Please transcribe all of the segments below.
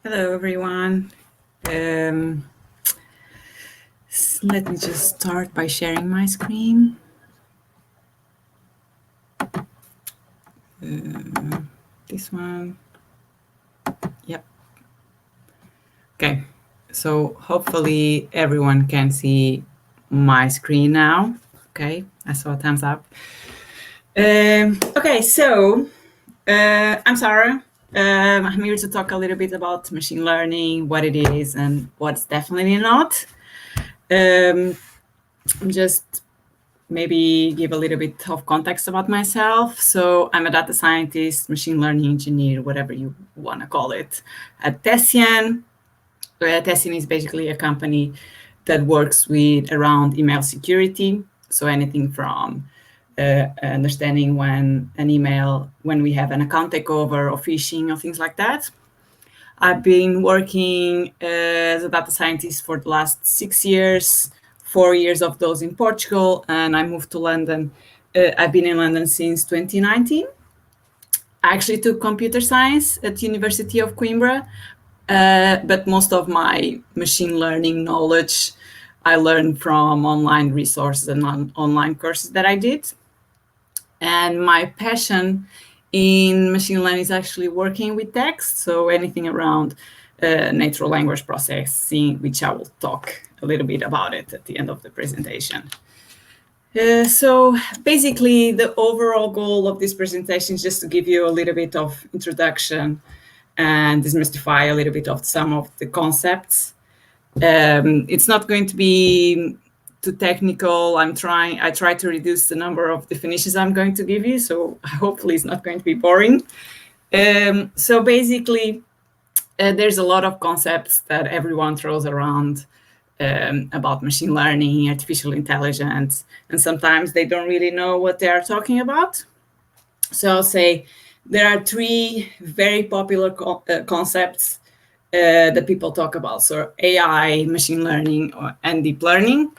Hello, everyone. Um, Let me just start by sharing my screen. This one. Yep. Okay. So hopefully everyone can see my screen now. Okay. I saw a thumbs up. Okay. So I'm Sara. I'm here to talk a little bit about machine learning, what it is, and what's definitely not. Just maybe give a little bit of context about myself. So I'm a data scientist, machine learning engineer, whatever you want to call it, at Tessian. Tessian is basically a company that works with around email security. So anything from understanding when we have an account takeover or phishing or things like that. I've been working as a data scientist for the last 6 years, 4 years of those in Portugal, and I moved to London. I've been in London since 2019. I actually took computer science at the University of Coimbra, but most of my machine learning knowledge I learned from online resources and online courses that I did. And my passion in machine learning is actually working with text, so anything around natural language processing, which I will talk a little bit about it at the end of the presentation. So basically, the overall goal of this presentation is just to give you a little bit of introduction and demystify a little bit of some of the concepts. It's not going to be too technical. I try to reduce the number of definitions I'm going to give you, so hopefully it's not going to be boring. So basically, there's a lot of concepts that everyone throws around about machine learning, artificial intelligence, and sometimes they don't really know what they are talking about. So I'll say there are three very popular concepts that people talk about. So AI, machine learning, and deep learning.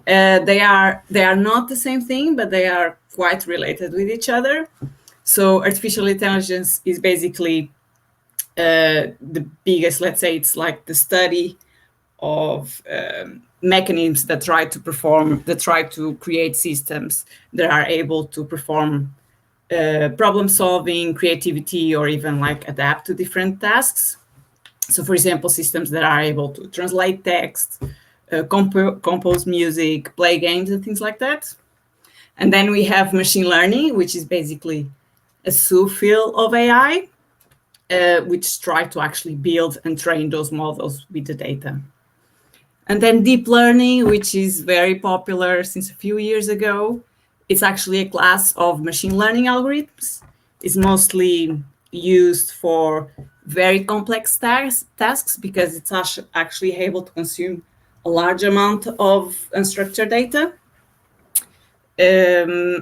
They are not the same thing, but they are quite related with each other. So artificial intelligence is basically the biggest, let's say it's like the study of mechanisms that try to create systems that are able to perform problem solving, creativity, or even like adapt to different tasks. So for example, systems that are able to translate text, compose music, play games, and things like that. And then we have machine learning, which is basically a subfield of AI, which try to actually build and train those models with the data. And then deep learning, which is very popular since a few years ago. It's actually a class of machine learning algorithms. It's mostly used for very complex tasks because it's actually able to consume a large amount of unstructured data.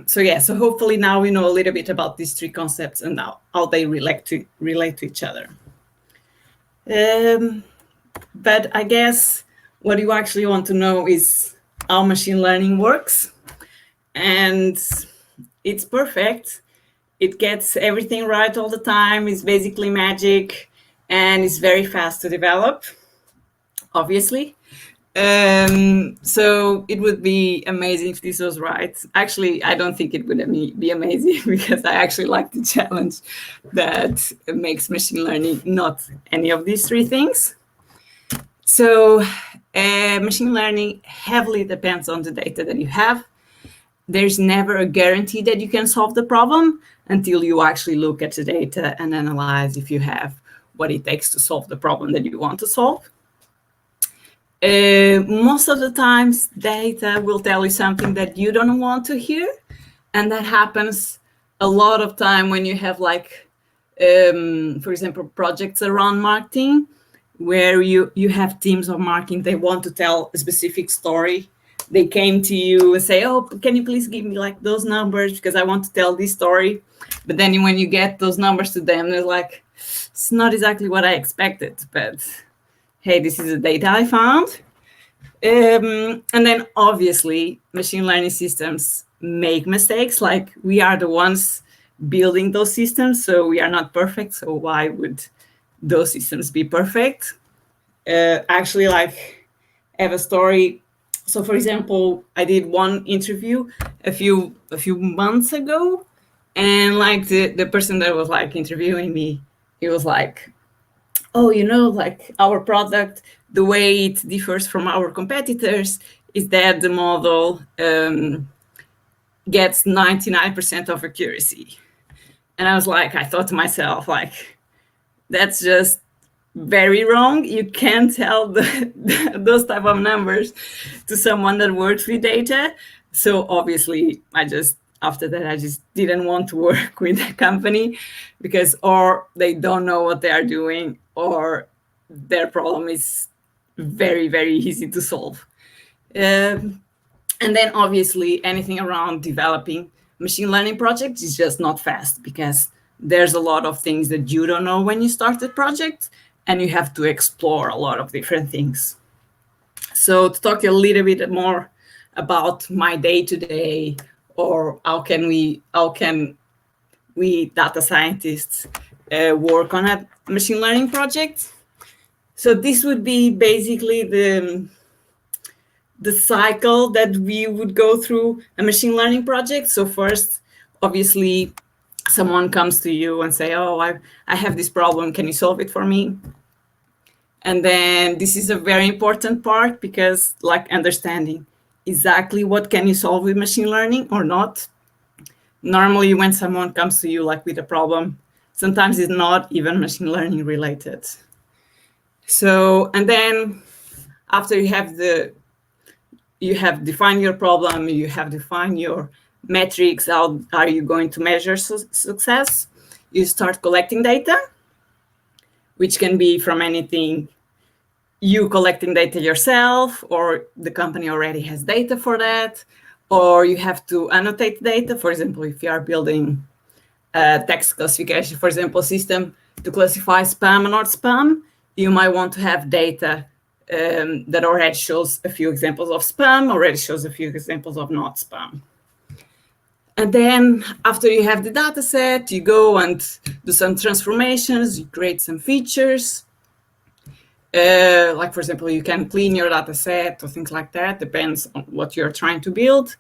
So hopefully now we know a little bit about these three concepts and how they relate to each other. But I guess what you actually want to know is how machine learning works. And it's perfect. It gets everything right all the time. It's basically magic, and it's very fast to develop, obviously. So it would be amazing if this was right. Actually, I don't think it would be amazing because I actually like the challenge that makes machine learning not any of these three things. So machine learning heavily depends on the data that you have. There's never a guarantee that you can solve the problem until you actually look at the data and analyze if you have what it takes to solve the problem that you want to solve. Most of the times, data will tell you something that you don't want to hear, and that happens a lot of time when you have like, for example, projects around marketing, where you have teams of marketing, they want to tell a specific story. They came to you and say, oh, can you please give me like those numbers because I want to tell this story. But then when you get those numbers to them, they're like, it's not exactly what I expected, but hey, this is the data I found. And then obviously machine learning systems make mistakes. Like we are the ones building those systems, so we are not perfect. So why would those systems be perfect. Actually, like, I have a story. So, for example, I did one interview a few months ago, and like the person that was like interviewing me, he was like, "Oh, like our product, the way it differs from our competitors is that the model gets 99% of accuracy." And I was like, I thought to myself, like, that's just very wrong. You can't tell those type of numbers to someone that works with data. So obviously, after that, I just didn't want to work with a company because or they don't know what they are doing, or their problem is very, very easy to solve. And then obviously anything around developing machine learning projects is just not fast, because there's a lot of things that you don't know when you start the project, and you have to explore a lot of different things. So to talk a little bit more about my day-to-day, or how can we data scientists work on a machine learning project. So this would be basically the cycle that we would go through a machine learning project. So first, obviously, someone comes to you and say, "Oh, I have this problem. Can you solve it for me?" And then this is a very important part, because like understanding exactly what can you solve with machine learning or not. Normally, when someone comes to you like with a problem, sometimes it's not even machine learning related. So, and then after you have defined your problem, you have defined your metrics, how are you going to measure success, you start collecting data, which can be from anything, you collecting data yourself, or the company already has data for that, or you have to annotate data. For example, if you are building a text classification, for example, system to classify spam and not spam, you might want to have data that already shows a few examples of spam, already shows a few examples of not spam. And then after you have the data set, you go and do some transformations, you create some features. Like, for example, you can clean your data set or things like that, depends on what you're trying to build.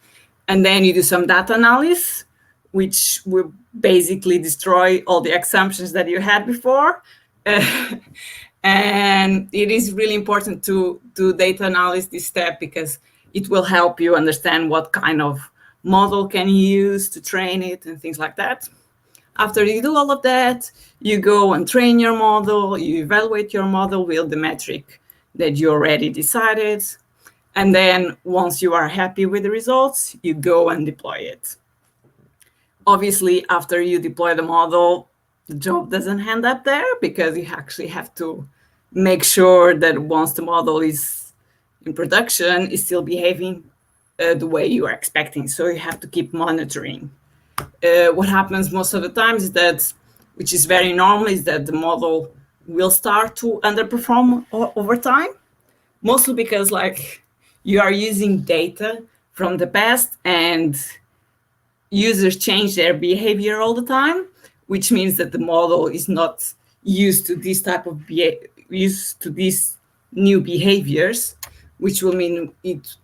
And then you do some data analysis, which will basically destroy all the assumptions that you had before. And it is really important to do data analysis this step, because it will help you understand what kind of model can you use to train it and things like that. After you do all of that, you go and train your model, you evaluate your model with the metric that you already decided. And then once you are happy with the results, you go and deploy it. Obviously, after you deploy the model, the job doesn't end up there, because you actually have to make sure that once the model is in production, it's still behaving the way you are expecting. So you have to keep monitoring. What happens most of the times is that, which is very normal, is that the model will start to underperform over time, mostly because like you are using data from the past, and users change their behavior all the time, which means that the model is not used to this type of used to these new behaviors, which will mean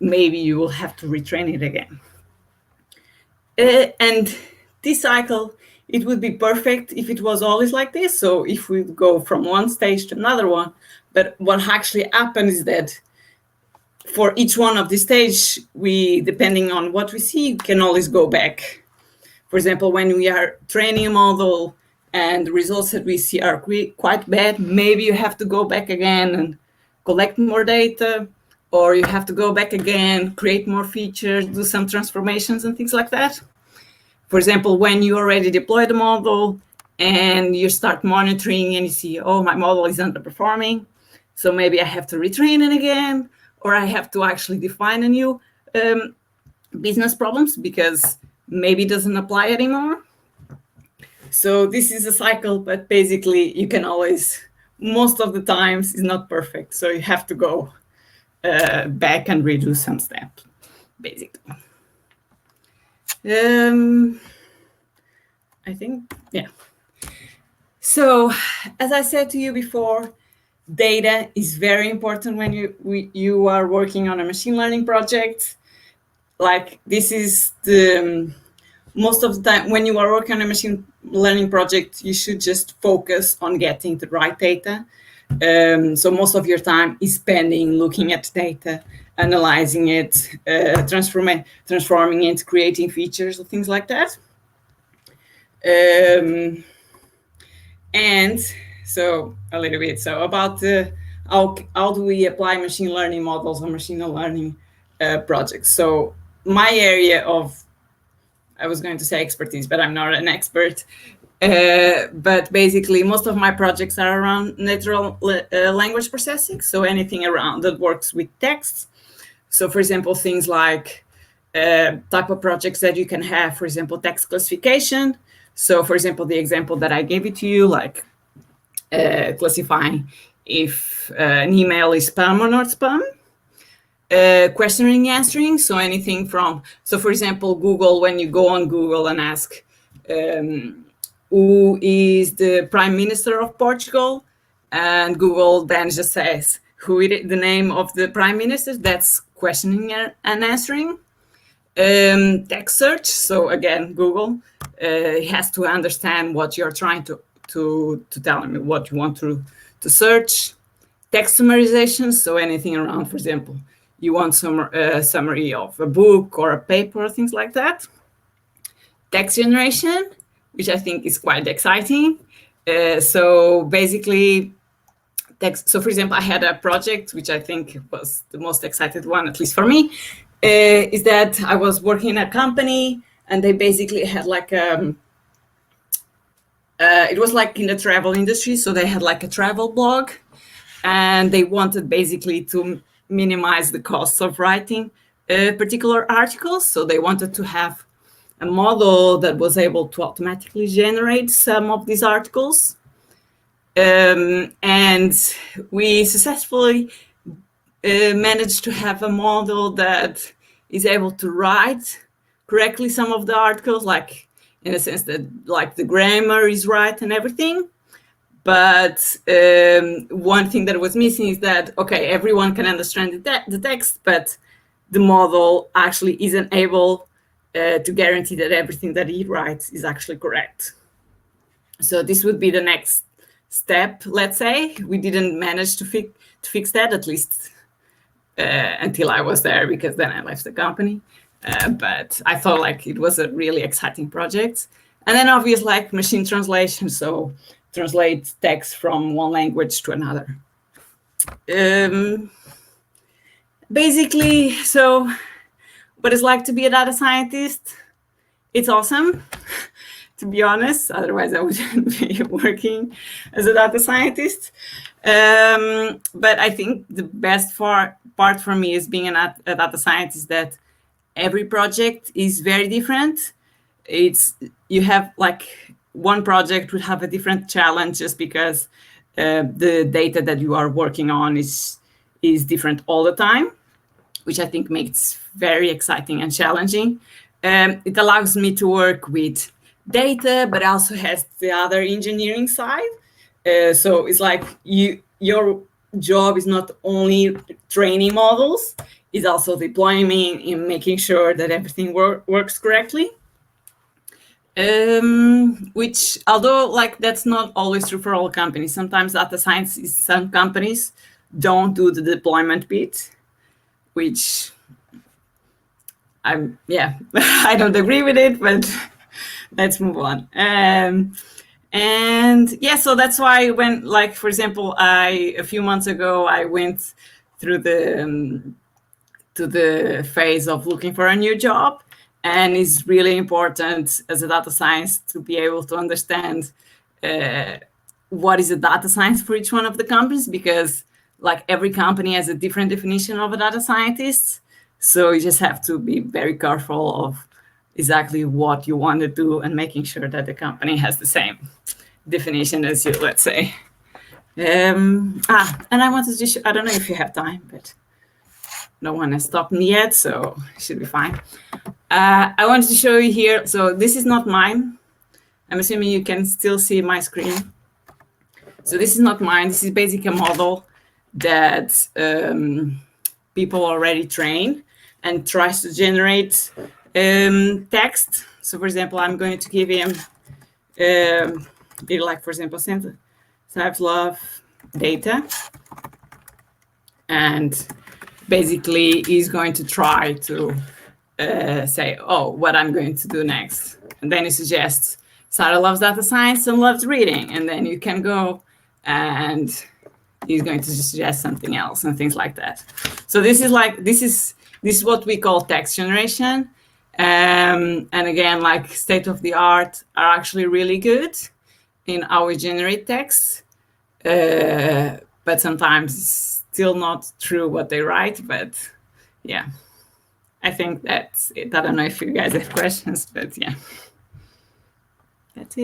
maybe you will have to retrain it again. And this cycle, it would be perfect if it was always like this. So if we go from one stage to another one, but what actually happens is that for each one of the stage, we, depending on what we see, can always go back. For example, when we are training a model and the results that we see are quite bad, maybe you have to go back again and collect more data, or you have to go back again, create more features, do some transformations and things like that. For example, when you already deploy the model and you start monitoring and you see, oh, my model is underperforming, so maybe I have to retrain it again, or I have to actually define a new business problems, because maybe it doesn't apply anymore. So this is a cycle, but basically you can always, most of the times, it's not perfect. So you have to go back and redo some steps, basically. I think, yeah. So, as I said to you before, data is very important when you are working on a machine learning project. Like this is the most of the time when you are working on a machine learning project, you should just focus on getting the right data. So most of your time is spending looking at data, analyzing it, transforming it, creating features or things like that. And so a little bit about how do we apply machine learning models or machine learning projects. So my area of, I was going to say expertise, but I'm not an expert. But basically, most of my projects are around natural language processing. So anything around that works with text. So for example, things like type of projects that you can have, for example, text classification. So for example, the example that I gave it to you, like classifying if an email is spam or not spam. Questioning answering, so anything from, so for example, Google, when you go on Google and ask who is the Prime Minister of Portugal, and Google then just says who it is, the name of the Prime Minister, that's questioning and answering. Text search, so again, Google has to understand what you're trying to tell me, what you want to search. Text summarization, so anything around, for example, you want some summary of a book or a paper, things like that. Text generation, which I think is quite exciting. So basically, text. So for example, I had a project, which I think was the most excited one, at least for me, is that I was working in a company and they basically had like it was like in the travel industry. So they had like a travel blog and they wanted basically to minimize the costs of writing particular articles. So they wanted to have a model that was able to automatically generate some of these articles. And we successfully managed to have a model that is able to write correctly some of the articles, like in a sense that like the grammar is right and everything. But one thing that was missing is that, okay, everyone can understand the text, but the model actually isn't able to guarantee that everything that he writes is actually correct. So this would be the next step, let's say. We didn't manage to fix that, at least until I was there, because then I left the company. But I thought like it was a really exciting project. And then obviously like machine translation, so translate text from one language to another. Basically, so what it's like to be a data scientist, it's awesome, to be honest. Otherwise, I wouldn't be working as a data scientist. But I think the best part for me is being a data scientist, that every project is very different. You have like one project would have a different challenge just because the data that you are working on is different all the time, which I think makes very exciting and challenging. It allows me to work with data, but also has the other engineering side. So it's like your job is not only training models, it's also deploying and making sure that everything works correctly. Which, although like that's not always true for all companies, sometimes data science is, some companies don't do the deployment bit, which I don't agree with it, but let's move on. And yeah, so that's why when, like, for example, a few months ago, I went through to the phase of looking for a new job. And it's really important as a data science to be able to understand what is a data science for each one of the companies, because like every company has a different definition of a data scientist. So you just have to be very careful of exactly what you want to do and making sure that the company has the same definition as you, let's say. And I wanted to I don't know if you have time, but no one has stopped me yet, so it should be fine. I wanted to show you here. So this is not mine. I'm assuming you can still see my screen. So this is not mine. This is basically a model that people already train and tries to generate text. So for example, I'm going to give him, like for example, self-love data. And basically he's going to try to say, oh, what I'm going to do next. And then he suggests, Sara loves data science and loves reading. And then you can go and he's going to suggest something else and things like that. So this is what we call text generation. And again, like state of the art are actually really good in how we generate text. But sometimes it's still not true what they write. But yeah, I think that's it. I don't know if you guys have questions, but yeah, that's it.